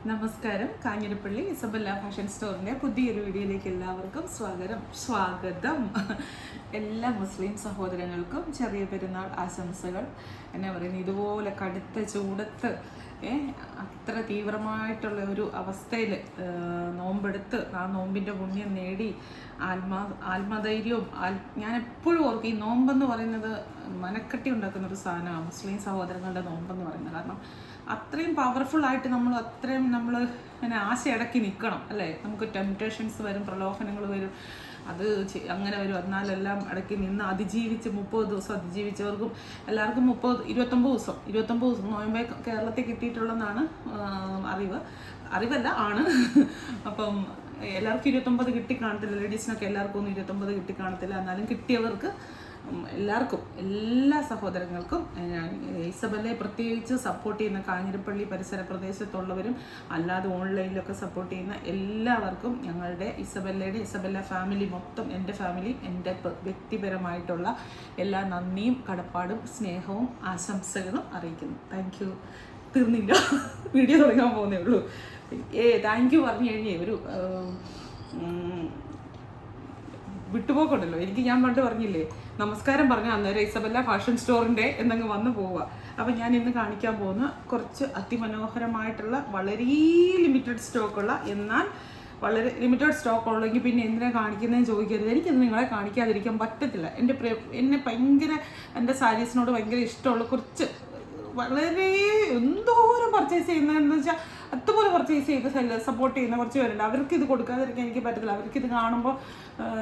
നമസ്കാരം. Kanjirappally Isabella fashion സ്റ്റോറിൻ്റെ പുതിയൊരു വീഡിയോയിലേക്ക് എല്ലാവർക്കും സ്വാഗതം. എല്ലാ മുസ്ലിം സഹോദരങ്ങൾക്കും ചെറിയ പെരുന്നാൾ ആശംസകൾ. എന്നാ പറയുന്നത്, ഇതുപോലെ കടുത്ത ചൂടത്ത് അത്ര തീവ്രമായിട്ടുള്ള ഒരു അവസ്ഥയിൽ നോമ്പെടുത്ത് ആ നോമ്പിൻ്റെ പുണ്യം നേടി ആത്മധൈര്യവും ഞാൻ എപ്പോഴും ഓർക്കും, ഈ നോമ്പെന്ന് പറയുന്നത് മനക്കെട്ടി ഉണ്ടാക്കുന്ന ഒരു സാധനമാണ് മുസ്ലിം സഹോദരങ്ങളുടെ നോമ്പെന്ന് പറയുന്നത്. കാരണം അത്രയും പവർഫുള്ളായിട്ട് നമ്മൾ ഇങ്ങനെ ആശയടക്കി നിൽക്കണം അല്ലേ. നമുക്ക് ടെംപ്റ്റേഷൻസ് വരും, പ്രലോഭനങ്ങൾ വരും, അത് അങ്ങനെ വരും. എന്നാലെല്ലാം ഇടയ്ക്ക് നിന്ന് അതിജീവിച്ച് 30 ദിവസം അതിജീവിച്ചവർക്കും എല്ലാവർക്കും 29 ദിവസം നോയമ്പേ കേരളത്തിൽ കിട്ടിയിട്ടുള്ളതെന്നാണ് അറിവല്ല ആണ്. അപ്പം എല്ലാവർക്കും 29 കിട്ടിക്കാണത്തില്ല, ലേഡീസിനൊക്കെ എല്ലാവർക്കും ഒന്നും 29 കിട്ടിക്കാണത്തില്ല. എന്നാലും കിട്ടിയവർക്ക് എല്ലാവർക്കും, എല്ലാ സഹോദരങ്ങൾക്കും ഞാൻ ഇസബല്ലയെ പ്രത്യേകിച്ച് സപ്പോർട്ട് ചെയ്യുന്ന കാഞ്ഞിരപ്പള്ളി പരിസര പ്രദേശത്തുള്ളവരും അല്ലാതെ ഓൺലൈനിലൊക്കെ സപ്പോർട്ട് ചെയ്യുന്ന എല്ലാവർക്കും ഞങ്ങളുടെ ഇസബല്ല ഫാമിലി മൊത്തം, എൻ്റെ ഫാമിലി, എൻ്റെ വ്യക്തിപരമായിട്ടുള്ള എല്ലാ നന്ദിയും കടപ്പാടും സ്നേഹവും ആശംസകളും അറിയിക്കുന്നു. Thank you. തീർന്നില്ല, വീഡിയോ തുടങ്ങാൻ പോകുന്നേ ഉള്ളൂ. താങ്ക് യു പറഞ്ഞു കഴിഞ്ഞേ ഒരു വിട്ടുപോക്കുണ്ടല്ലോ എനിക്ക്. ഞാൻ പണ്ട് പറഞ്ഞില്ലേ, നമസ്കാരം പറഞ്ഞ അന്നേരം ഇസബല്ല ഫാഷൻ സ്റ്റോറിൻ്റെ എന്നങ്ങ് വന്നു പോവുക. അപ്പം ഞാൻ ഇന്ന് കാണിക്കാൻ പോകുന്ന കുറച്ച് അതിമനോഹരമായിട്ടുള്ള വളരെ ലിമിറ്റഡ് സ്റ്റോക്കുള്ള, എന്നാൽ വളരെ ലിമിറ്റഡ് സ്റ്റോക്ക് ഉള്ളെങ്കിൽ പിന്നെ എന്തിനാ കാണിക്കുന്നതെന്ന് ചോദിക്കരുത്. എനിക്കിന്ന് നിങ്ങളെ കാണിക്കാതിരിക്കാൻ പറ്റത്തില്ല. എന്നെ ഭയങ്കര, എൻ്റെ സാരീസിനോട് ഭയങ്കര ഇഷ്ടമുള്ള കുറച്ച് വളരെ എന്തോരം പർച്ചേസ് ചെയ്യുന്നതെന്ന് വെച്ചാൽ അതുപോലെ പർച്ചേസ് ചെയ്ത് സപ്പോർട്ട് ചെയ്യുന്ന കുറച്ച് പേരുണ്ട്. അവർക്ക് ഇത് കൊടുക്കാതിരിക്കാൻ എനിക്ക് പറ്റത്തില്ല. അവർക്കിത് കാണുമ്പോൾ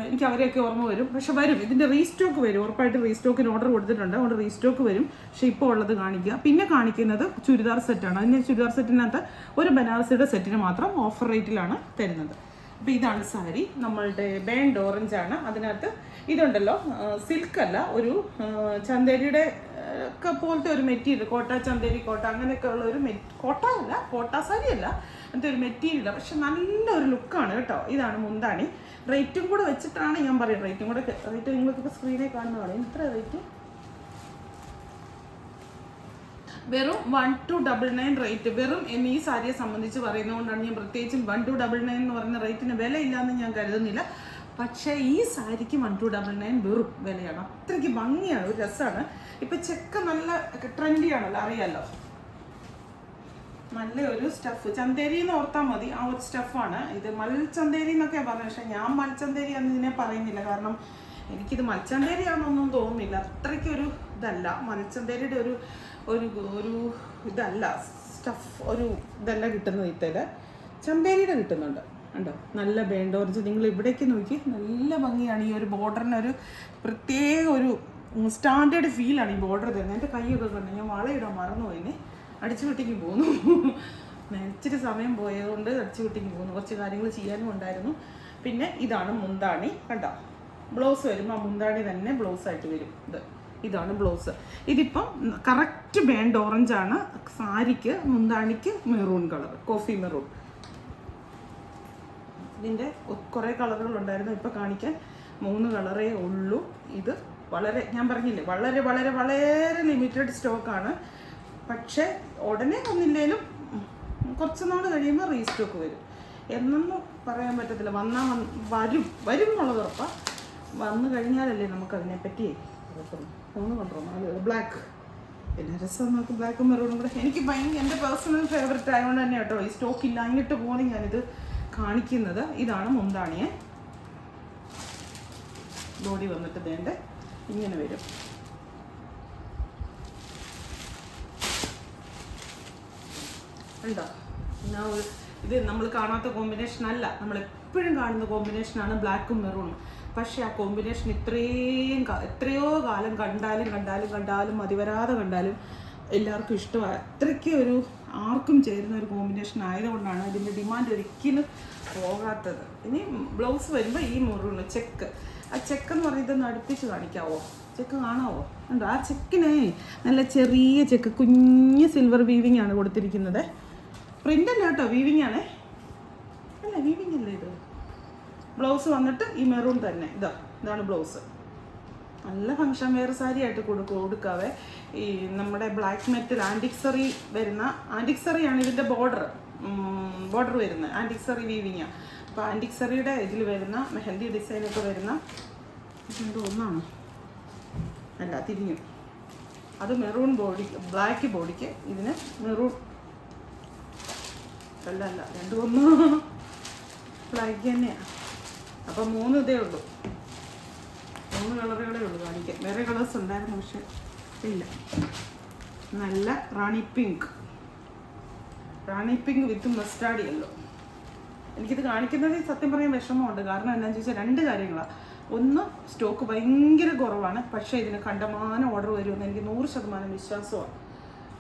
എനിക്ക് അവരെയൊക്കെ ഓർമ്മ വരും. പക്ഷെ വരും, ഇതിൻ്റെ റീസ്റ്റോക്ക് വരും. ഉറപ്പായിട്ട് റീസ്റ്റോക്കിന് ഓർഡർ കൊടുത്തിട്ടുണ്ട്, അതുകൊണ്ട് റീസ്റ്റോക്ക് വരും. പക്ഷേ ഇപ്പോൾ ഉള്ളത് കാണിക്കുക. പിന്നെ കാണിക്കുന്നത് ചുരിദാർ സെറ്റാണ്. അതിന് ചുരിദാർ സെറ്റിനകത്ത് ഒരു ബനാറസിയുടെ സെറ്റിന് മാത്രം ഓഫർ റേറ്റിലാണ് തരുന്നത്. അപ്പോൾ ഇതാണ് സാരി, നമ്മളുടെ ബാൻഡ് ഓറഞ്ചാണ്. അതിനകത്ത് ഇതുണ്ടല്ലോ, സിൽക്കല്ല, ഒരു ചന്തേരിയുടെ ഒക്കെ പോലത്തെ ഒരു മെറ്റീരിയൽ, കോട്ട, ചന്തേരി കോട്ട, അങ്ങനെയൊക്കെ ഉള്ള ഒരു കോട്ട സാരി അല്ല, അങ്ങനത്തെ ഒരു മെറ്റീരിയൽ. പക്ഷെ നല്ലൊരു ലുക്കാണ് കേട്ടോ. ഇതാണ് മുന്താണി. റേറ്റും കൂടെ വെച്ചിട്ടാണ് ഞാൻ പറയുന്നത്. റേറ്റ് നിങ്ങൾക്കിപ്പോൾ സ്ക്രീനിൽ കാണുന്നതാണ്. എത്ര റേറ്റ്? വെറും 1299 റേറ്റ്. വെറും ഈ സാരിയെ സംബന്ധിച്ച് പറയുന്നതുകൊണ്ടാണ് ഞാൻ പ്രത്യേകിച്ചും 1299 എന്ന് പറഞ്ഞ റേറ്റിന് വിലയില്ലാന്ന് ഞാൻ കരുതുന്നില്ല. പക്ഷേ ഈ സാരിക്ക് 1299 വെറും വിലയാണ്. അത്രയ്ക്ക് ഭംഗിയാണ്, ഒരു രസമാണ്. ഇപ്പം ചെക്ക നല്ല ട്രെൻഡിയാണല്ലോ, അറിയാമല്ലോ. നല്ല ഒരു സ്റ്റഫ്, ചന്തേരി എന്ന് ഓർത്താൽ മതി, ആ ഒരു സ്റ്റഫാണ് ഇത്. മൽച്ചന്തേരി എന്നൊക്കെ പറഞ്ഞത്, പക്ഷേ ഞാൻ മൽച്ചന്തേരി എന്ന് ഇതിനെ പറയുന്നില്ല. കാരണം എനിക്കിത് മൽച്ചന്തേരിയാണെന്നൊന്നും തോന്നുന്നില്ല. അത്രയ്ക്കൊരു ഇതല്ല മൽച്ചന്തേരിയുടെ ഒരു ഒരു ഇതല്ല സ്റ്റഫ്, ഒരു ഇതല്ല കിട്ടുന്നത്. ഇത്തരം ചന്തേരിയുടെ കിട്ടുന്നുണ്ട് ഉണ്ടോ. നല്ല ബാൻഡ് ഓറഞ്ച്. നിങ്ങൾ ഇവിടേക്ക് നോക്കി, നല്ല ഭംഗിയാണ്. ഈ ഒരു ബോർഡറിനൊരു പ്രത്യേക ഒരു സ്റ്റാൻഡേർഡ് ഫീലാണ് ഈ ബോർഡർ തരുന്നത്. എൻ്റെ കൈയൊക്കെ കണ്ടു, ഞാൻ വളയിടാൻ മറന്നുപോയിനെ, അടിച്ചു വിട്ടിക്ക് പോന്നു. ഇച്ചിരി സമയം പോയതുകൊണ്ട് അടിച്ചു വിട്ടിക്ക് പോന്നു. കുറച്ച് കാര്യങ്ങൾ ചെയ്യാനും ഉണ്ടായിരുന്നു. പിന്നെ ഇതാണ് മുന്താണി കണ്ടോ. ബ്ലൗസ് വരും, ആ മുന്താണി തന്നെ ബ്ലൗസായിട്ട് വരും. ഇതാണ് ബ്ലൗസ്. ഇതിപ്പം കറക്റ്റ് ബാൻഡ് ഓറഞ്ചാണ് സാരിക്ക്. മുന്താണിക്ക് മെറൂൺ കളർ, കോഫി മെറൂൺ. ഇതിൻ്റെ കുറേ കളറുകളുണ്ടായിരുന്നു, ഇപ്പം കാണിക്കാൻ 3 കളറേ ഉള്ളൂ. ഇത് വളരെ, ഞാൻ പറഞ്ഞില്ലേ, വളരെ വളരെ വളരെ ലിമിറ്റഡ് സ്റ്റോക്കാണ്. പക്ഷേ ഉടനെ ഒന്നില്ലേലും കുറച്ച് നാൾ കഴിയുമ്പോൾ റീസ്റ്റോക്ക് വരും. എന്നൊന്നും പറയാൻ പറ്റത്തില്ല. വരും എന്നുള്ളത് ഉറപ്പാണ്. വന്നു കഴിഞ്ഞാലല്ലേ നമുക്കതിനെപ്പറ്റി ബ്ലാക്ക്. പിന്നെ രസം നമുക്ക് ബ്ലാക്കും മെറൂണും കൂടെ. എനിക്ക് എൻ്റെ പേഴ്സണൽ ഫേവററ്റ് ആയതുകൊണ്ട് തന്നെ കേട്ടോ ഈ സ്റ്റോക്ക് ഇല്ലാഞ്ഞിട്ട് പോലും ഞാനിത് കാണിക്കുന്നത്. ഇതാണ് മുന്താണിയെ. ബോഡി വന്നിട്ട് വേണ്ട ഇങ്ങനെ വരും. ഉണ്ടോ. ഇത് നമ്മൾ കാണാത്ത കോമ്പിനേഷൻ അല്ല, നമ്മൾ എപ്പോഴും കാണുന്ന കോമ്പിനേഷനാണ് ബ്ലാക്കും മെറൂണും. പക്ഷേ ആ കോമ്പിനേഷൻ എത്രയോ കാലം കണ്ടാലും മതിവരാതെ കണ്ടാലും എല്ലാവർക്കും ഇഷ്ടമാണ്. അത്രയ്ക്ക് ഒരു ആർക്കും ചേരുന്ന ഒരു കോമ്പിനേഷൻ ആയതുകൊണ്ടാണ് ഇതിൻ്റെ ഡിമാൻഡ് ഒരിക്കലും പോകാത്തത്. ഇനി ബ്ലൗസ് വരുമ്പോൾ ഈ മെറൂൺ ചെക്ക്, ആ ചെക്കെന്ന് പറയുന്നത് അടുപ്പിച്ച് കാണിക്കാവോ? ചെക്ക് കാണാവോ? ഉണ്ടോ? ആ ചെക്കിനെ നല്ല ചെറിയ ചെക്ക്, കുഞ്ഞ് സിൽവർ വീവിങ് ആണ് കൊടുത്തിരിക്കുന്നത്. പ്രിൻ്റ് അല്ല കേട്ടോ, വീവിങ് ആണേ. അല്ല, വീവിങ് അല്ലേ ഇത്. ബ്ലൗസ് വന്നിട്ട് ഈ മെറൂൺ തന്നെ. ഇതാണ് ബ്ലൗസ്. നല്ല ഫങ്ഷൻ വെയർ സാരി ആയിട്ട് കൊടുക്കാവേ. ഈ നമ്മുടെ ബ്ലാക്ക് മെറ്റൽ ആൻറ്റിക്സറി വരുന്ന, ആൻറ്റിക്സറിയാണ് ഇതിൻ്റെ ബോർഡർ. ബോർഡർ വരുന്നത്. ആൻറ്റിക് സറി വീവിങ്ങാണ്. അപ്പോൾ ആൻറ്റിക് സറിയുടെ ഇതിൽ വരുന്ന മെഹന്തി ഡിസൈനൊക്കെ വരുന്ന ഇതെന്തോ ഒന്നാണ്, അല്ല തിരിഞ്ഞു. അത് മെറൂൺ ബോഡി, ബ്ലാക്ക് ബോഡിക്ക്, ഇതിന് മെറൂൺ അല്ല 2 1 ബ്ലാക്ക് തന്നെയാണ്. അപ്പം 3 ഇതേ ഉള്ളൂ, 3 കളറുകളേ ഉള്ളൂ കാണിക്കാൻ. വേറെ കളേഴ്സ് ഉണ്ടായിരുന്നു പക്ഷെ ഇല്ല. നല്ല റാണി പിങ്ക് വിത്ത് മസ്റ്റാർഡ് യെല്ലോ. എനിക്കിത് കാണിക്കുന്നതിൽ സത്യം പറയാൻ വിഷമമുണ്ട്. കാരണം എന്താണെന്ന് ചോദിച്ചാൽ 2 കാര്യങ്ങളാണ്. ഒന്ന്, സ്റ്റോക്ക് ഭയങ്കര കുറവാണ്, പക്ഷേ ഇതിന് കണ്ടമാനം ഓർഡർ വരുമെന്ന് എനിക്ക് 100% വിശ്വാസമാണ്.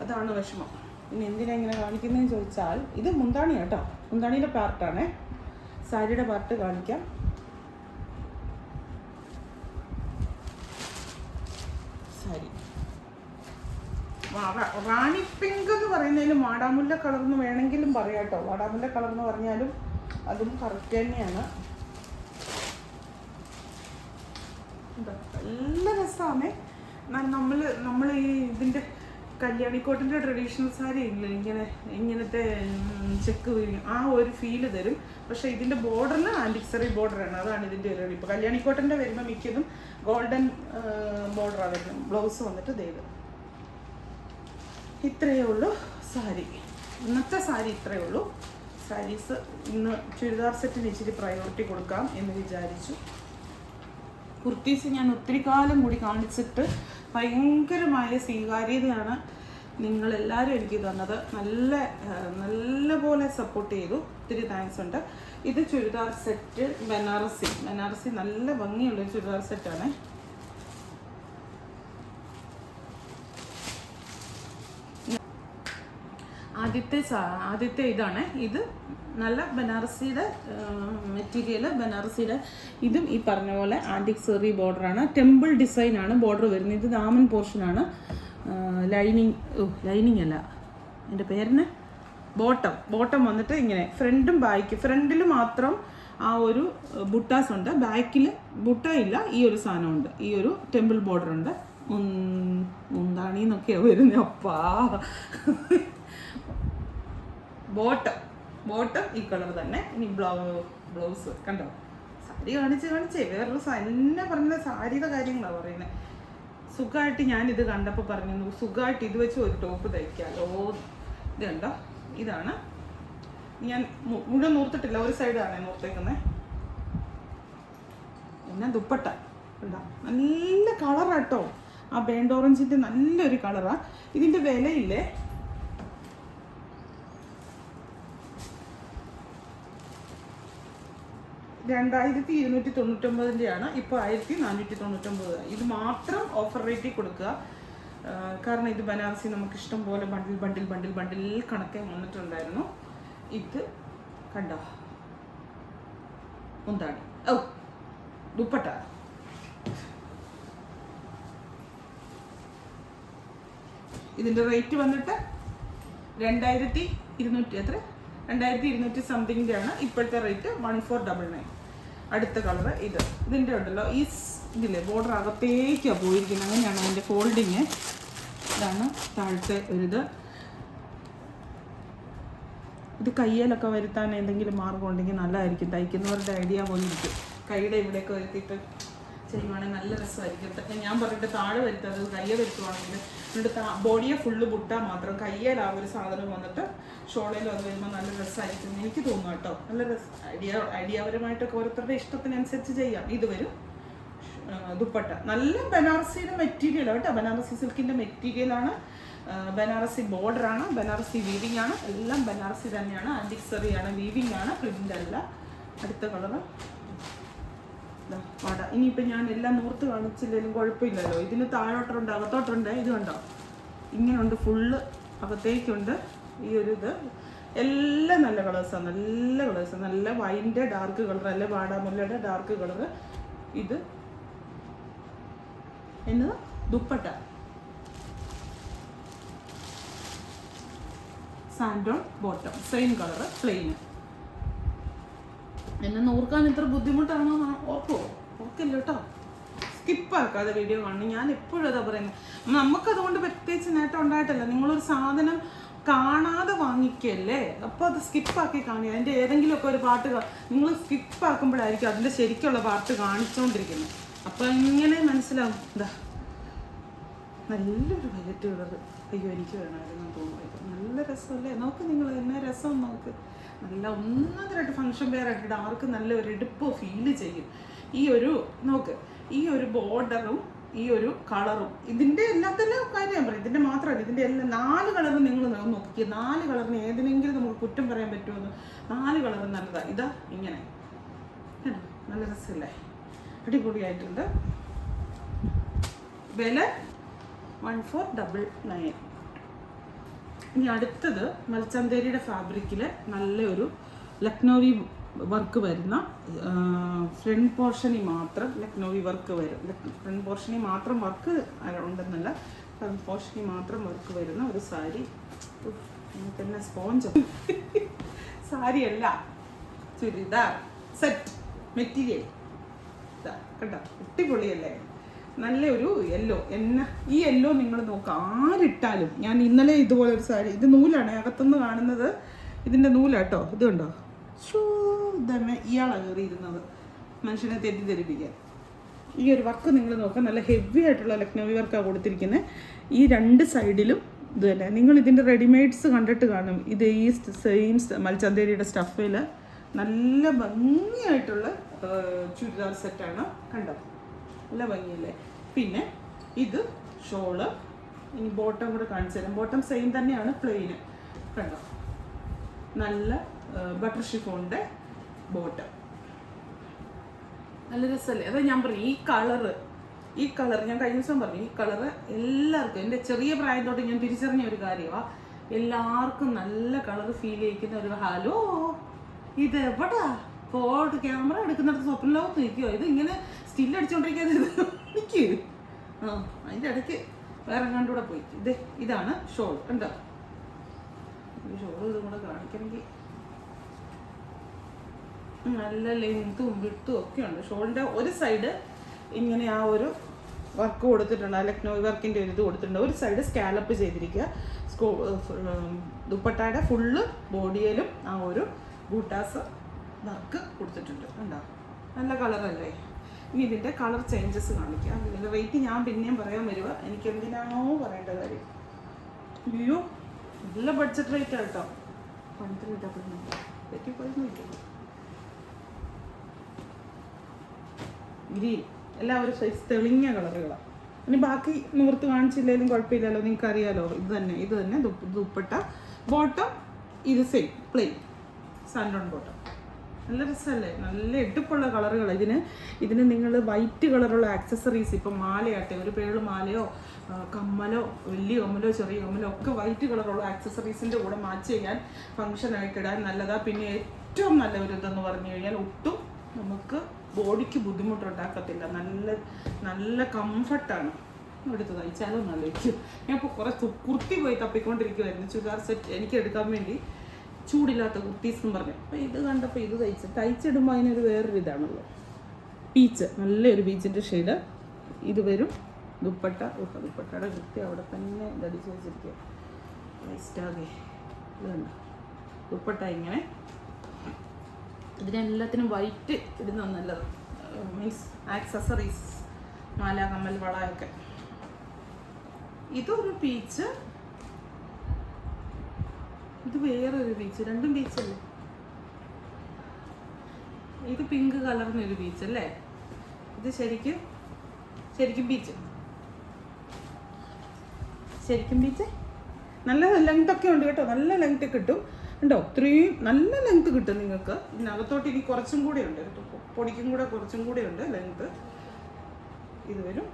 അതാണ് വിഷമം. ഇനി എന്തിനാണ് ഇങ്ങനെ കാണിക്കുന്നതെന്ന് ചോദിച്ചാൽ, ഇത് മുന്താണി കേട്ടോ, മുന്താണിയുടെ പാർട്ടാണ്. സാരിയുടെ പാർട്ട് കാണിക്കാം. സാരി റാണി പിങ്ക് എന്ന് പറയുന്നതിലും വാടാമുല്ല കളർ എന്ന് വേണമെങ്കിലും പറയാം കേട്ടോ. വാടാമുല്ല കളർ എന്ന് പറഞ്ഞാലും അതും കറക്റ്റ് തന്നെയാണ്. നല്ല രസമാണ്. നമ്മൾ ഈ ഇതിൻ്റെ കല്യാണിക്കോട്ടിൻ്റെ ട്രഡീഷണൽ സാരി ഇല്ല, ഇങ്ങനത്തെ ചെക്ക് വീഴും, ആ ഒരു ഫീല് തരും. പക്ഷേ ഇതിൻ്റെ ബോർഡറിന് ആൻറ്റിക് സറി ബോർഡറാണ്. അതാണ് ഇതിൻ്റെ ഒരു ഇപ്പോൾ കല്യാണിക്കോട്ടിൻ്റെ വരുമ്പോൾ മിക്കതും ഗോൾഡൻ ബോർഡറാണ് വരുന്നത്. ബ്ലൗസ് വന്നിട്ട് ഇത് ഇത്രയേ ഉള്ളൂ സാരി. ഇന്നത്തെ സാരി ഇത്രയേ ഉള്ളൂ. സാരീസ് ഇന്ന് ചുരിദാർ സെറ്റിന് ഇച്ചിരി പ്രയോറിറ്റി കൊടുക്കാം എന്ന് വിചാരിച്ചു. കുർത്തീസ് ഞാൻ ഒത്തിരി കാലം കൂടി കാണിച്ചിട്ട് ഭയങ്കരമായ സ്വീകാര്യതയാണ് നിങ്ങളെല്ലാവരും എനിക്ക് തന്നത്. നല്ല പോലെ സപ്പോർട്ട് ചെയ്തു. ഒത്തിരി താങ്ക്സ് ഉണ്ട്. ഇത് ചുരിദാർ സെറ്റ് ബനാറസി നല്ല ഭംഗിയുള്ളൊരു ചുരിദാർ സെറ്റാണ്. ആദ്യത്തെ ഇതാണ്. ഇത് നല്ല ബനാറസിയുടെ മെറ്റീരിയൽ, ബനാറസിയുടെ. ഇതും ഈ പറഞ്ഞ പോലെ ആൻറ്റിക് സെറി ബോർഡറാണ്. ടെമ്പിൾ ഡിസൈനാണ് ബോർഡർ വരുന്നത്. ഇത് ദാമൻ പോർഷനാണ്. ലൈനിങ് അല്ല, എൻ്റെ പേരിന് ബോട്ടം വന്നിട്ട് ഇങ്ങനെ ഫ്രണ്ടും ബാക്ക്. ഫ്രണ്ടിൽ മാത്രം ആ ഒരു ബുട്ടാസ് ഉണ്ട്, ബാക്കിൽ ബുട്ട ഇല്ല. ഈ ഒരു സാധനമുണ്ട്, ഈ ഒരു ടെമ്പിൾ ബോർഡർ ഉണ്ട്. മുന്താണിന്നൊക്കെയാണ് വരുന്നത്. അപ്പാ ബോട്ടം ഈ കളർ തന്നെ. ഇനി ബ്ലൗസ് കണ്ടോ, സാരി കാണിച്ചേ വേറൊരു എന്നെ പറഞ്ഞ സാരിയുടെ കാര്യങ്ങളാണ് പറയുന്നത്. സുഖമായിട്ട് ഞാനിത് കണ്ടപ്പോൾ പറഞ്ഞു, സുഖമായിട്ട് ഇത് വെച്ച് ഒരു ടോപ്പ് തയ്ക്കാമല്ലോ. ഇത് കണ്ടോ, ഇതാണ്. ഞാൻ മുഴുവൻ നൂർത്തിട്ടില്ല, ഒരു സൈഡാണ് നൂർത്തേക്കുന്നത്. പിന്നെ ദുപ്പട്ട കണ്ടോ, നല്ല കളറാട്ടോ. ആ ബേണ്ട് ഓറഞ്ചിൻ്റെ നല്ലൊരു കളറാണ്. ഇതിൻ്റെ വിലയില്ലേ, 2299 ഇപ്പോൾ 1499. ഇത് മാത്രം ഓഫർ റേറ്റിൽ കൊടുക്കുക. കാരണം ഇത് ബനാറസി നമുക്ക് ഇഷ്ടം പോലെ ബണ്ടിൽ കണക്കെ വന്നിട്ടുണ്ടായിരുന്നു. ഇത് കണ്ടോ, മുന്താണി, ദുപ്പട്ട. ഇതിൻ്റെ റേറ്റ് വന്നിട്ട് 2200 സംതിങ്ങിൻ്റെ ആണ് ഇപ്പോഴത്തെ റേറ്റ്. 1499. അടുത്ത കളറ് ഇതിൻ്റെ ഉണ്ടല്ലോ, ഈ ഇതില്ലേ ബോർഡർ അകത്തേക്കാണ് പോയിരിക്കുന്നത്. അങ്ങനെയാണ് അതിൻ്റെ ഫോൾഡിങ്. ഇതാണ് താഴത്തെ ഒരിത്. ഇത് കയ്യിലൊക്കെ വരുത്താൻ എന്തെങ്കിലും മാർഗം ഉണ്ടെങ്കിൽ നല്ലതായിരിക്കും. തയ്ക്കുന്നവരുടെ ഐഡിയ പോലെ ഇരിക്കും. കൈയുടെ ഇവിടെയൊക്കെ വരുത്തിയിട്ട് ചെയ്യുവാണെങ്കിൽ നല്ല രസമായിരിക്കും. ഞാൻ പറഞ്ഞിട്ട് താഴെ വരുത്തത് കയ്യെ വരുത്തുവാണെങ്കിൽ എന്നിട്ട് ബോഡിയെ ഫുള്ള് ബുട്ടാ മാത്രം, കയ്യിൽ ആ ഒരു സാധനം വന്നിട്ട് ഷോളയിൽ വന്ന് വരുമ്പോൾ നല്ല രസമായിരിക്കും എനിക്ക് തോന്നുന്നു കേട്ടോ. നല്ല രസം. ഐഡിയാപരമായിട്ടൊക്കെ ഓരോരുത്തരുടെ ഇഷ്ടത്തിനനുസരിച്ച് ചെയ്യാം. ഇത് വരും ദുപ്പട്ട. നല്ല ബനാറസിയുടെ മെറ്റീരിയൽ കേട്ടോ, ബനാറസി സിൽക്കിൻ്റെ മെറ്റീരിയലാണ്. ബനാറസി ബോർഡറാണ്, ബനാറസി വീവിങ് ആണ്. എല്ലാം ബനാറസി തന്നെയാണ്. ആൻറ്റിക് സെറിയാണ്, വീവിങ് ആണ്, പ്രിൻ്റ് അല്ല. അടുത്ത കളറ് പാട. ഇനിയിപ്പോൾ ഞാൻ എല്ലാം നൂർത്ത് കാണിച്ചില്ലെങ്കിലും കുഴപ്പമില്ലല്ലോ. ഇതിന് താഴോട്ടുണ്ട്, അകത്തോട്ടുണ്ട്. ഇത് കണ്ടോ, ഇങ്ങനെയുണ്ട്, ഫുള്ള് അകത്തേക്കുണ്ട്. ഈ ഒരു ഇത് എല്ലാം നല്ല കളേഴ്സാണ്, നല്ല വൈൻ്റെ ഡാർക്ക് കളർ, അല്ല വാടാമുല്ലയുടെ ഡാർക്ക് കളറ്. ഇത് എന്നതാ ദുപ്പട്ട, സാൻഡോൺ ബോട്ടം, സെയിം കളറ്, പ്ലെയിന്. എന്നെ നോർക്കാൻ ഇത്ര ബുദ്ധിമുട്ടാണോ ഓർക്കില്ല കേട്ടോ. സ്കിപ്പാക്കാതെ വീഡിയോ കാണണം. ഞാൻ എപ്പോഴും അതാ പറയുന്നത്. നമുക്കതുകൊണ്ട് പ്രത്യേകിച്ച് നേട്ടം ഉണ്ടായിട്ടല്ല. നിങ്ങളൊരു സാധനം കാണാതെ വാങ്ങിക്കല്ലേ, അപ്പോൾ അത് സ്കിപ്പാക്കി കാണുക. അതിൻ്റെ ഏതെങ്കിലുമൊക്കെ ഒരു പാട്ട് നിങ്ങൾ സ്കിപ്പാക്കുമ്പോഴായിരിക്കും അതിൻ്റെ ശരിക്കുള്ള പാട്ട് കാണിച്ചുകൊണ്ടിരിക്കുന്നത്. അപ്പോൾ ഇങ്ങനെ മനസ്സിലാവും. എന്താ നല്ലൊരു വയലറ്റ് കളർ, അയ്യോ എനിക്ക് വേണമായിരുന്നു തോന്നുന്നു. നല്ല രസമല്ലേ, നോക്ക് നിങ്ങൾ എന്നാ രസം നോക്ക്. നല്ല ഒന്നൊന്നരായിട്ട് ഫങ്ഷൻ വെയറായിട്ട് ഡാർക്ക് നല്ല ഒരു എടുപ്പോ ഫീല് ചെയ്യും. ഈ ഒരു നോക്ക്, ഈ ഒരു ബോർഡറും ഈ ഒരു കളറും ഇതിൻ്റെ എല്ലാത്തിൻ്റെ കാര്യം ഞാൻ പറയും, ഇതിൻ്റെ മാത്രമല്ല ഇതിൻ്റെ എല്ലാം 4 കളറും നിങ്ങൾ നോക്കിക്കുക. 4 കളറിന് ഏതിനെങ്കിലും നമുക്ക് കുറ്റം പറയാൻ പറ്റുമെന്ന്. 4 കളറും നല്ലതാണ്. ഇതാ ഇങ്ങനെ നല്ല രസമല്ലേ, അടിപൊളിയായിട്ടുണ്ട്. വില 1499. ഇനി അടുത്തത് മൽച്ചന്തേരിയുടെ ഫാബ്രിക്കിൽ നല്ലൊരു ലക്നൗവി വർക്ക് വരുന്ന ഫ്രണ്ട് പോർഷനിൽ മാത്രം ലക്നൗവി വർക്ക് വരും. ഫ്രണ്ട് പോർഷനിൽ മാത്രം വർക്ക് ഉണ്ടെന്നല്ല, ഫ്രണ്ട് പോർഷനിൽ മാത്രം വർക്ക് വരുന്ന ഒരു സാരി. തന്നെ സ്പോഞ്ച് സാരിയല്ല, ചുരിദാർ സെറ്റ് മെറ്റീരിയൽ കേട്ടോ, അടിപൊളിയല്ലേ. നല്ലൊരു യെല്ലോ. ഈ യെല്ലോ നിങ്ങൾ നോക്കുക, ആരിട്ടാലും. ഞാൻ ഇന്നലെ ഇതുപോലെ ഒരു സാരി, ഇത് നൂലാണ് അകത്തുനിന്ന് കാണുന്നത്, ഇതിൻ്റെ നൂലാട്ടോ. ഇത് കണ്ടോ, തന്നെ ഇയാളാണ് കയറിയിരുന്നത് മനുഷ്യനെ തെറ്റിദ്ധരിപ്പിക്കാൻ. ഈ ഒരു വർക്ക് നിങ്ങൾ നോക്കുക, നല്ല ഹെവി ആയിട്ടുള്ള ലക്നൗവി വർക്കാണ് കൊടുത്തിരിക്കുന്നത്. ഈ 2 സൈഡിലും ഇത് തന്നെ. നിങ്ങൾ ഇതിൻ്റെ റെഡിമെയ്ഡ്സ് കണ്ടിട്ട് കാണും. ഇത് ഈ സെയിം മൽച്ചന്തേരിയുടെ സ്റ്റഫിൽ നല്ല ഭംഗിയായിട്ടുള്ള ചുരിദാർ സെറ്റാണ്. കണ്ടോ, നല്ല ഭംഗിയല്ലേ. പിന്നെ ഇത് ഷോള്. ഇനി ബോട്ടം കൂടെ കാണിച്ചു തരാം. ബോട്ടം സെയിം തന്നെയാണ്, പ്ലെയിന്. കണ്ടോ, നല്ല ബട്ടർ ഷിഫോണിൻ്റെ ബോട്ടം. നല്ല രസമല്ലേ. അതാ ഞാൻ പറയും, ഈ കളർ ഞാൻ കഴിഞ്ഞ ദിവസം പറഞ്ഞു, ഈ കളറ് എല്ലാവർക്കും, എൻ്റെ ചെറിയ പ്രായം തൊട്ട് ഞാൻ തിരിച്ചറിഞ്ഞ ഒരു കാര്യമാണ്. എല്ലാവർക്കും നല്ല കളർ ഫീൽ ചെയ്യിക്കുന്ന ഒരു ഹലോ ഇത് എവിടാ ഫോട്ടോ ക്യാമറ എടുക്കുന്നിടത്ത് സ്വപ്ന ലോകത്ത് നിൽക്കുമോ? ഇത് ഇങ്ങനെ സ്റ്റിൽ അടിച്ചോണ്ടിരിക്കാതെ നിൽക്കൂ. അതിൻ്റെ ഇടയ്ക്ക് വേറെ കണ്ടുകൂടെ പോയി. ഇതാണ് ഷോൾ. കണ്ടോ, ഷോൾ ഇതും കൂടെ കാണിക്കണമെങ്കിൽ നല്ല ലെങ്ത്തും വിട്ടും ഒക്കെ ഉണ്ട്. ഷോളിൻ്റെ ഒരു സൈഡ് ഇങ്ങനെ ആ ഒരു വർക്ക് കൊടുത്തിട്ടുണ്ട്, ലക്നൗവി വർക്കിൻ്റെ ഒരു ഇത് കൊടുത്തിട്ടുണ്ട്. ഒരു സൈഡ് സ്കാലപ്പ് ചെയ്തിരിക്കുക. ദുപ്പട്ടയുടെ ഫുള്ള് ബോഡിയിലും ആ ഒരു ബൂട്ടാസ് വർക്ക് കൊടുത്തിട്ടുണ്ട്. കണ്ടോ, നല്ല കളറല്ലേ. ഇനി ഇതിൻ്റെ കളർ ചേഞ്ചസ് കാണിക്കാം. ഇതിൻ്റെ റേറ്റ് ഞാൻ പിന്നെയും പറയാൻ വരുക, എനിക്ക് എന്തിനാണോ പറയേണ്ട കാര്യം. അയ്യോ നല്ല ബഡ്ജറ്റ് റേറ്റ് കേട്ടോ. ഗ്രീൻ എല്ലാം ഒരു സൈസ് തെളിഞ്ഞ കളറുകളാണ്. ഇനി ബാക്കി നിവർത്ത് കാണിച്ചില്ലെങ്കിലും കുഴപ്പമില്ലല്ലോ, നിങ്ങൾക്ക് അറിയാലോ. ഇത് തന്നെ ദുപ്പട്ട. ബോട്ടം ഇത് സെയിം പ്ലെയിൻ സാൻഡോൺ ബോട്ടം. നല്ല രസമല്ലേ, നല്ല എടുപ്പുള്ള കളറുകൾ. ഇതിന് നിങ്ങൾ വൈറ്റ് കളറുള്ള ആക്സസറീസ്, ഇപ്പം മാലയാട്ടെ, ഒരു പേള് മാലയോ കമ്മലോ വലിയ കമ്മലോ ചെറിയ കമ്മലോ ഒക്കെ വൈറ്റ് കളറുള്ള ആക്സസറീസിൻ്റെ കൂടെ മാച്ച് ചെയ്യാൻ ഫങ്ഷനായിട്ട് ഇടാൻ നല്ലതാണ്. പിന്നെ ഏറ്റവും നല്ല ഒരു ഇതെന്ന് പറഞ്ഞു കഴിഞ്ഞാൽ ഒട്ടും നമുക്ക് ബോഡിക്ക് ബുദ്ധിമുട്ടുണ്ടാക്കത്തില്ല. നല്ല കംഫർട്ടാണ്. എടുത്ത് തയ്ച്ചാലും നല്ലതായിരിക്കും. ഞാൻ ഇപ്പോൾ കുറേ കുർത്തി പോയി തപ്പിക്കൊണ്ടിരിക്കുമായിരുന്നു, ചുരിദാർ സെറ്റ് എനിക്ക് എടുക്കാൻ വേണ്ടി. ചൂടില്ലാത്ത കുർത്തീസ് എന്ന് പറഞ്ഞു. അപ്പോൾ ഇത് കണ്ടപ്പോൾ ഇത് തയ്ച്ചിടുമ്പോൾ അതിനൊരു വേറൊരു ഇതാണല്ലോ. പീച്ച്, നല്ലൊരു പീച്ചിൻ്റെ ഷെയ്ഡ് ഇത് വരും. ദുപ്പട്ടയുടെ വൃത്തി അവിടെ തന്നെ ധരിച്ച് വെച്ചിരിക്കുക. വേസ്റ്റാകെ ഇത് കണ്ടോ, ദുപ്പട്ട ഇങ്ങനെ. ഇതിനെല്ലാത്തിനും വൈറ്റ് ഇടുന്ന നല്ലത്. മീൻസ് ആക്സസറീസ്, മാല കമ്മൽ വളയൊക്കെ. ഇതൊരു പീച്ച്, ഇത് വേറൊരു പീച്ച്. രണ്ടും പീച്ചല്ലേ. ഇത് പിങ്ക് കളറിനൊരു പീച്ച് അല്ലേ. ഇത് ശരിക്കും പീച്ച്, ശരിക്കും പീച്ച്. നല്ല ലെങ്ത് ഒക്കെ ഉണ്ട് കേട്ടോ, നല്ല ലെങ്ത് കിട്ടും. ഉണ്ടോ, ഇത്രയും നല്ല ലെങ്ത് കിട്ടും നിങ്ങൾക്ക്. ഇതിനകത്തോട്ട് ഇനി കുറച്ചും കൂടെ ഉണ്ട്, പൊടിക്കും കൂടെ കുറച്ചും കൂടെ ഉണ്ട് ലെങ്ത്. ഇത് വരും.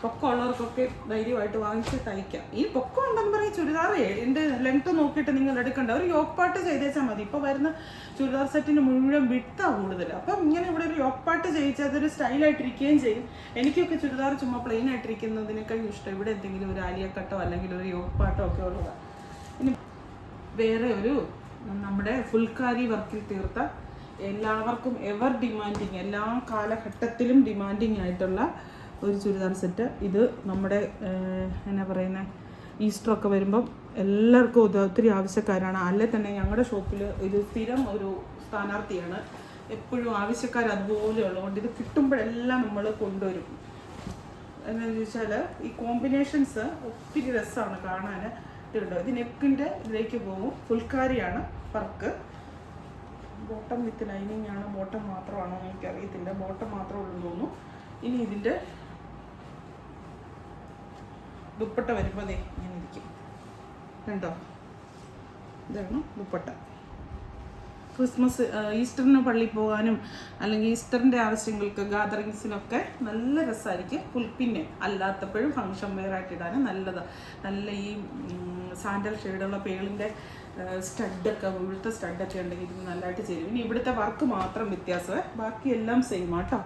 പൊക്കമുള്ളവർക്കൊക്കെ ധൈര്യമായിട്ട് വാങ്ങിച്ച് തയ്ക്കാം. ഈ പൊക്കം ഉണ്ടെന്ന് പറയും ചുരിദാറേ, എൻ്റെ ലെങ്ത്ത് നോക്കിയിട്ട് നിങ്ങൾ എടുക്കണ്ട. ഒരു യോക്ക് പാട്ട് ചെയ്തേച്ചാൽ മതി. ഇപ്പോൾ വരുന്ന ചുരിദാർ സെറ്റിന് മുഴുവൻ വിട്ടാണ് കൂടുതൽ. അപ്പം ഇങ്ങനെ ഇവിടെ ഒരു യോക്ക് പാട്ട് ചെയ്യിച്ചാൽ അതൊരു സ്റ്റൈലായിട്ടിരിക്കുകയും ചെയ്യും. എനിക്കൊക്കെ ചുരിദാർ ചുമ്മാ പ്ലെയിൻ ആയിട്ടിരിക്കുന്നതിനേക്കാളും ഇഷ്ടം ഇവിടെ എന്തെങ്കിലും ഒരു ആലിയക്കട്ടോ അല്ലെങ്കിൽ ഒരു യോക്ക് പാട്ടോ ഒക്കെ ഉള്ളതാണ്. ഇനി വേറെ ഒരു നമ്മുടെ ഫുൾക്കാരി വർക്കിൽ തീർത്ത എല്ലാവർക്കും എവർ ഡിമാൻഡിങ്, എല്ലാ കാലഘട്ടത്തിലും ഡിമാൻഡിങ് ആയിട്ടുള്ള ഒരു ചുരിദാർ സെറ്റ്. ഇത് നമ്മുടെ എന്നാ പറയുന്നത്, ഈസ്റ്ററൊക്കെ വരുമ്പം എല്ലാവർക്കും ഒത്തിരി ആവശ്യക്കാരാണ്. അല്ലെ തന്നെ ഞങ്ങളുടെ ഷോപ്പിൽ ഇത് സ്ഥിരം ഒരു സ്ഥാനാർത്ഥിയാണ്. എപ്പോഴും ആവശ്യക്കാർ അതുപോലെ ഉള്ളതുകൊണ്ട് ഇത് കിട്ടുമ്പോഴെല്ലാം നമ്മൾ കൊണ്ടുവരും. എന്താണെന്ന് ചോദിച്ചാൽ ഈ കോമ്പിനേഷൻസ് ഒത്തിരി രസമാണ് കാണാൻ. ഇതുണ്ടോ, ഇത് നെക്കിൻ്റെ ഇതിലേക്ക് പോകും. ഫുൾക്കാരിയാണ് വർക്ക്. ബോട്ടം വിത്ത് ലൈനിങ് ആണ്, ബോട്ടം മാത്രമാണോ എനിക്കറിയത്തില്ല. ബോട്ടം മാത്രമേ ഉള്ളൂ തോന്നുന്നു. ഇനി ഇതിൻ്റെ ദുപ്പട്ട വരുമ്പോൾ ഇങ്ങനെ ഇരിക്കും കണ്ടോ. ഇതാണ് ദുപ്പട്ട. ക്രിസ്മസ് ഈസ്റ്ററിന് പള്ളിയിൽ പോകാനും അല്ലെങ്കിൽ ഈസ്റ്ററിൻ്റെ ആവശ്യങ്ങൾക്ക് ഗാദറിങ്സിനൊക്കെ നല്ല രസമായിരിക്കും. പിന്നെ അല്ലാത്തപ്പോഴും ഫങ്ഷൻ വെയർ ആയിട്ട് ഇടാനും നല്ലതാണ്. നല്ല ഈ സാൻഡൽ ഷെയ്ഡുള്ള പേളിൻ്റെ സ്റ്റഡൊക്കെ, ഇവിടുത്തെ സ്റ്റഡൊക്കെ ഉണ്ടെങ്കിൽ ഇത് നല്ലതായിട്ട് ചേരും. ഇനി ഇവിടുത്തെ വർക്ക് മാത്രം വ്യത്യാസമേ, ബാക്കിയെല്ലാം സെയിം ആട്ടോ.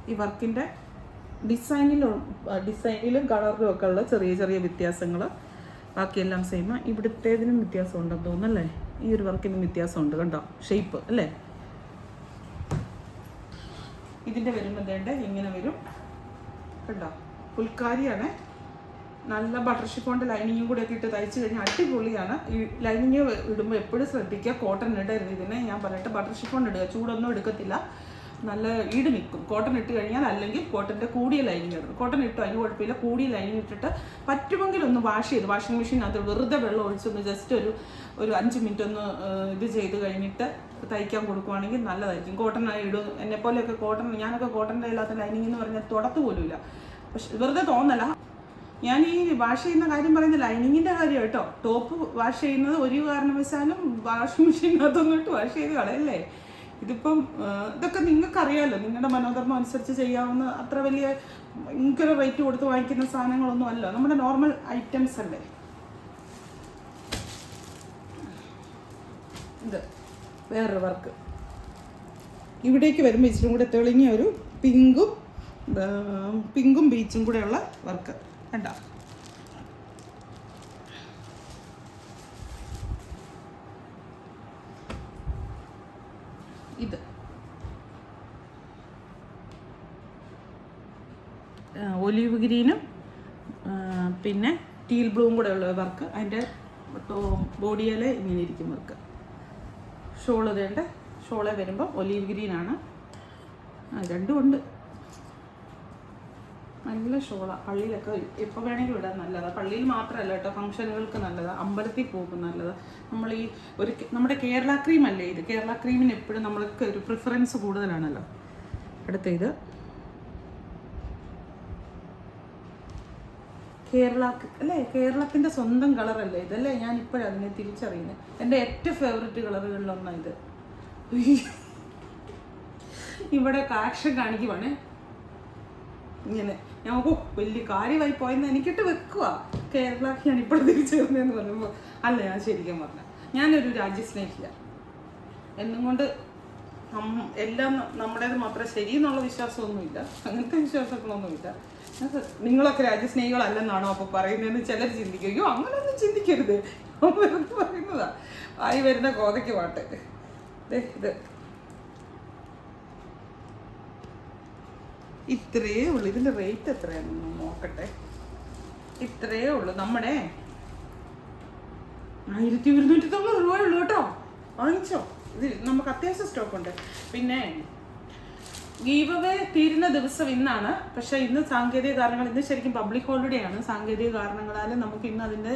ഈ വർക്കിൻ്റെ ഡിസൈനിലും കളറിലും ഒക്കെ ഉള്ള ചെറിയ ചെറിയ വ്യത്യാസങ്ങൾ, ബാക്കിയെല്ലാം സെയിമാണ്. ഇവിടുത്തേതിനും വ്യത്യാസം ഉണ്ടെന്ന് തോന്നുന്നല്ലേ. ഈ ഒരു വർക്കിനും വ്യത്യാസമുണ്ട് കണ്ടോ, ഷേപ്പ് അല്ലേ. ഇതിൻ്റെ വരുമ്പോൾ വേണ്ട ഇങ്ങനെ വരും കണ്ടോ. ഫുൾക്കാരിയാണ്. നല്ല ബട്ടർ ഷിഫോണിൻ്റെ ലൈനിങ്ങും കൂടെ ഒക്കെ ഇട്ട് തയ്ച്ച് കഴിഞ്ഞാൽ അടിപൊളിയാണ്. ഈ ലൈനിങ് ഇടുമ്പോൾ എപ്പോഴും ശ്രദ്ധിക്കുക, കോട്ടൺ ഇടരുത്. ഇതിനെ ഞാൻ പറയട്ടെ, ബട്ടർ ഷിഫോൺ ഇടുക, ചൂടൊന്നും എടുക്കത്തില്ല, നല്ല ഈട് നിൽക്കും. കോട്ടൺ ഇട്ട് കഴിഞ്ഞാൽ അല്ലെങ്കിൽ കോട്ടൻ്റെ കൂടിയ ലൈനിങ് ഇടണം. കോട്ടൺ ഇട്ടു അതിന് കുഴപ്പമില്ല, കൂടിയ ലൈനിങ് ഇട്ടിട്ട് പറ്റുമെങ്കിൽ ഒന്ന് വാഷ് ചെയ്ത് വാഷിംഗ് മെഷീനകത്ത് വെറുതെ വെള്ളം ഒഴിച്ചൊന്ന് ജസ്റ്റ് ഒരു 5 മിനിറ്റ് ഒന്ന് ഇത് ചെയ്ത് കഴിഞ്ഞിട്ട് തയ്ക്കാൻ കൊടുക്കുവാണെങ്കിൽ നല്ലതായിരിക്കും. കോട്ടൺ ഇടും. എന്നെപ്പോലെയൊക്കെ കോട്ടൺ, ഞാനൊക്കെ കോട്ടൻ്റെ ഇല്ലാത്ത ലൈനിങ് എന്ന് പറഞ്ഞാൽ തുടത്ത് പോലുമില്ല. പക്ഷെ വെറുതെ തോന്നല. ഞാൻ ഈ വാഷ് ചെയ്യുന്ന കാര്യം പറയുന്നത് ലൈനിങ്ങിൻ്റെ കാര്യം കേട്ടോ. ടോപ്പ് വാഷ് ചെയ്യുന്നത് ഒരു കാരണവശാലും വാഷിംഗ് മെഷീനകത്തൊന്നും ഇട്ട് വാഷ് ചെയ്ത് കളയല്ലേ. ഇതിപ്പം ഇതൊക്കെ നിങ്ങൾക്കറിയാമല്ലോ, നിങ്ങളുടെ മനോധർമ്മം അനുസരിച്ച് ചെയ്യാവുന്ന, അത്ര വലിയ ഭയങ്കര റേറ്റ് കൊടുത്ത് വാങ്ങിക്കുന്ന സാധനങ്ങളൊന്നും അല്ല, നമ്മുടെ നോർമൽ ഐറ്റംസ് അല്ലേ. ഇത് വേറൊരു വർക്ക് ഇവിടേക്ക് വരുമ്പോൾ ഇച്ചിരി കൂടെ തെളിഞ്ഞ ഒരു പിങ്കും ബീച്ചും കൂടെയുള്ള വർക്ക് കണ്ടോ. ഇത് ഒലീവ് ഗ്രീനും പിന്നെ ടീൽ ബ്ലൂവും കൂടെ ഉള്ള വർക്ക്. അതിൻ്റെ ബോഡിയിൽ ഇങ്ങനെ ഇരിക്കും വർക്ക്. ഷോള് വേണ്ട, ഷോളെ വരുമ്പോൾ ഒലീവ് ഗ്രീനാണ്. രണ്ടും ഉണ്ട്. നല്ല ഷോളാണ്. പള്ളിയിലൊക്കെ എപ്പോൾ വേണമെങ്കിലും ഇടാൻ നല്ലതാണ്. പള്ളിയിൽ മാത്രമല്ല കേട്ടോ, ഫംഗ്ഷനുകൾക്ക് നല്ലതാണ്, അമ്പലത്തിൽ പോകുമ്പോൾ നല്ലതാണ്. നമ്മൾ ഈ നമ്മുടെ കേരള ക്രീം അല്ലേ ഇത്, കേരള ക്രീമിന് എപ്പോഴും നമ്മൾക്ക് ഒരു പ്രിഫറൻസ് കൂടുതലാണല്ലോ. അടുത്ത ഇത് കേരളത്തിൻ്റെ സ്വന്തം കളറല്ലേ ഇതല്ലേ. ഞാൻ ഇപ്പോഴും അതിനെ തിരിച്ചറിയുന്നത്. എൻ്റെ ഏറ്റവും ഫേവററ്റ് കളറുകളിലൊന്നാണ് ഇത്. ഇവിടെ കാക്ഷൻ കാണിക്കുവാണ് ഇങ്ങനെ. ഞങ്ങൾക്ക് വലിയ കാര്യമായി പോയെന്ന് എനിക്കിട്ട് വെക്കുക. കേരളക്ക് ഞാൻ ഇപ്പോഴും തിരിച്ചു വരുന്നതെന്ന് പറയുമ്പോൾ അല്ല, ഞാൻ ശരിക്കും പറഞ്ഞ ഞാനൊരു രാജ്യസ്നേഹില്ല. എന്നും കൊണ്ട് എല്ലാം നമ്മുടേത് മാത്രം ശരി എന്നുള്ള വിശ്വാസമൊന്നുമില്ല, അങ്ങനത്തെ വിശ്വാസങ്ങളൊന്നുമില്ല. നിങ്ങളൊക്കെ രാജ്യസ്നേഹികളല്ലെന്നാണോ അപ്പോൾ പറയുന്നതെന്ന് ചിലർ ചിന്തിക്കും. അയ്യോ അങ്ങനെയൊന്നും ചിന്തിക്കരുത്, വെറുതെ പറയുന്നതാ. ആയി വരുന്ന കോതയ്ക്ക് പാട്ട്. ഇത് ഇത്രയേ ഉള്ളൂ. ഇതിൻ്റെ റേറ്റ് എത്രയാണെന്ന് നോക്കട്ടെ. ഇത്രയേ ഉള്ളൂ. നമ്മുടെ 1190 രൂപയുള്ളൂ കേട്ടോ. വാങ്ങിച്ചോ, ഇത് നമുക്ക് അത്യാവശ്യം സ്റ്റോക്കുണ്ട്. പിന്നെ ഗീവ് അവേ തീരുന്ന ദിവസം ഇന്നാണ്. പക്ഷേ ഇന്ന് സാങ്കേതിക കാരണങ്ങൾ, ഇന്ന് ശരിക്കും പബ്ലിക് ഹോളിഡേ ആണ്. സാങ്കേതിക കാരണങ്ങളാൽ നമുക്ക് ഇന്ന് അതിൻ്റെ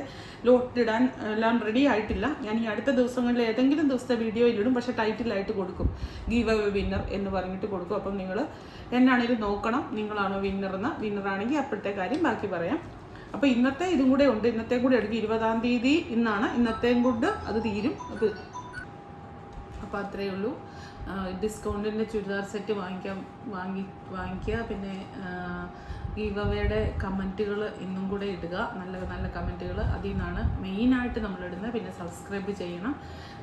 ലോട്ട് ഇടാൻ എല്ലാം റെഡി ആയിട്ടില്ല. ഞാൻ ഈ അടുത്ത ദിവസങ്ങളിൽ ഏതെങ്കിലും ദിവസത്തെ വീഡിയോയിലിടും. പക്ഷേ ടൈറ്റിലായിട്ട് കൊടുക്കും, ഗീവ് അവേ വിന്നർ എന്ന് പറഞ്ഞിട്ട് കൊടുക്കും. അപ്പം നിങ്ങൾ എന്നാണെങ്കിലും നോക്കണം, നിങ്ങളാണോ വിന്നറെന്ന്. വിന്നറാണെങ്കിൽ അപ്പോഴത്തെ കാര്യം ബാക്കി പറയാം. അപ്പോൾ ഇന്നത്തെ ഇതും കൂടെ ഉണ്ട്. ഇന്നത്തെയും കൂടെ എടുക്കും. 20-ാം തീയതി ഇന്നാണ്. ഇന്നത്തെയും കൊണ്ട് അത് തീരും. അപ്പോൾ അത്രയേ ഉള്ളൂ. ഡിസ്കൗണ്ടിൻ്റെ ചുരിദാർ സെറ്റ് വാങ്ങിക്കുക. പിന്നെ ഗീവ് അവേയുടെ കമൻറ്റുകൾ ഇന്നും കൂടെ ഇടുക, നല്ല നല്ല കമൻറ്റുകൾ. അതിൽ നിന്നാണ് മെയിനായിട്ട് നമ്മളിടുന്നത്. പിന്നെ സബ്സ്ക്രൈബ് ചെയ്യണം.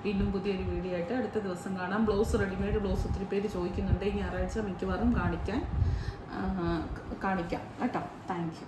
വീണ്ടും പുതിയൊരു വീഡിയോ ആയിട്ട് അടുത്ത ദിവസം കാണാം. ബ്ലൗസ്, റെഡിമെയ്ഡ് ബ്ലൗസ് ഒത്തിരി പേര് ചോദിക്കുന്നുണ്ട്. ഈ ഞായറാഴ്ച മിക്കവാറും കാണിക്കാം കേട്ടോ. Thank you.